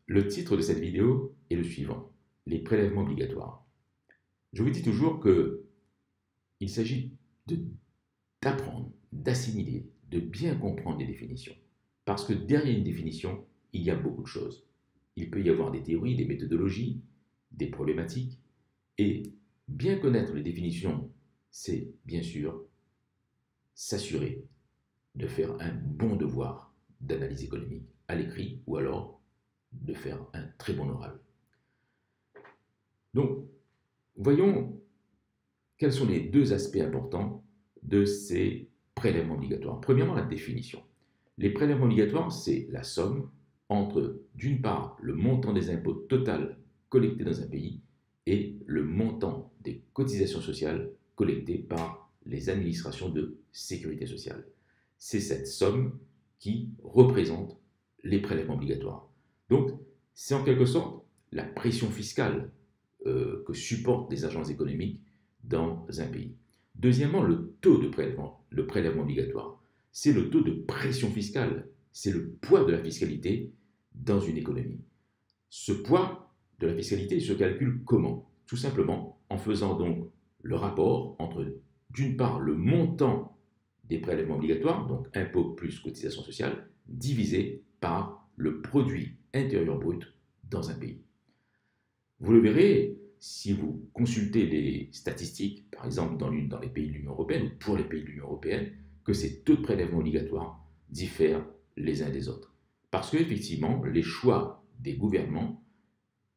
Le titre de cette vidéo est le suivant, les prélèvements obligatoires. Je vous dis toujours qu'il s'agit d'apprendre, d'assimiler, de bien comprendre les définitions. Parce que derrière une définition, il y a beaucoup de choses. Il peut y avoir des théories, des méthodologies, des problématiques. Et bien connaître les définitions, c'est bien sûr s'assurer de faire un bon devoir d'analyse économique à l'écrit ou alors de faire un très bon oral. Donc, voyons quels sont les deux aspects importants de ces prélèvements obligatoires. Premièrement, la définition. Les prélèvements obligatoires, c'est la somme entre, d'une part, le montant des impôts total collectés dans un pays et le montant des cotisations sociales collectées par les administrations de sécurité sociale. C'est cette somme qui représente les prélèvements obligatoires. Donc, c'est en quelque sorte la pression fiscale que supportent les agences économiques dans un pays. Deuxièmement, le taux de prélèvement, le prélèvement obligatoire. C'est le taux de pression fiscale, c'est le poids de la fiscalité dans une économie. Ce poids de la fiscalité se calcule comment? Tout simplement en faisant donc le rapport entre, d'une part, le montant des prélèvements obligatoires, donc impôts plus cotisation sociale, divisé par le produit intérieur brut dans un pays. Vous le verrez, si vous consultez les statistiques, par exemple dans les pays de l'Union européenne, ou pour les pays de l'Union européenne, que ces taux de prélèvement obligatoires diffèrent les uns des autres. Parce qu'effectivement, les choix des gouvernements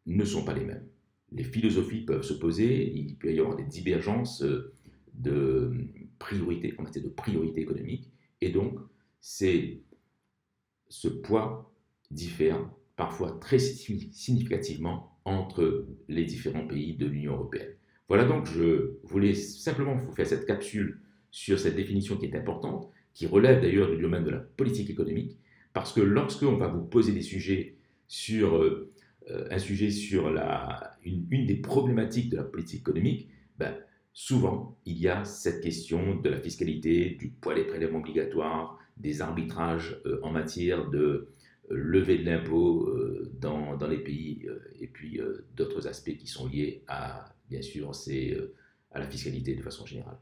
ne sont pas les mêmes. Les philosophies peuvent s'opposer, il peut y avoir des divergences de priorité, en matière de priorité économique, et donc ce poids diffère parfois très significativement entre les différents pays de l'Union européenne. Voilà, donc je voulais simplement vous faire cette capsule sur cette définition qui est importante, qui relève d'ailleurs du domaine de la politique économique, parce que lorsqu'on va vous poser des sujets sur une des problématiques de la politique économique, souvent il y a cette question de la fiscalité, du poids des prélèvements obligatoires, des arbitrages en matière de levée de l'impôt dans les pays, et puis d'autres aspects qui sont liés à, bien sûr, à la fiscalité de façon générale.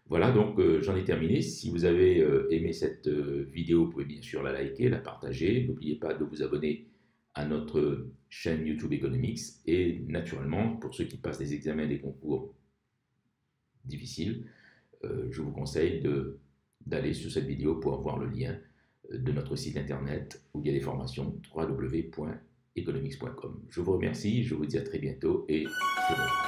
Voilà, donc j'en ai terminé. Si vous avez aimé cette vidéo, vous pouvez bien sûr la liker, la partager. N'oubliez pas de vous abonner à notre chaîne YouTube Economics. Et naturellement, pour ceux qui passent des examens et des concours difficiles, je vous conseille d'aller sur cette vidéo pour avoir le lien de notre site internet où il y a des formations www.economics.com. Je vous remercie, je vous dis à très bientôt et très bon.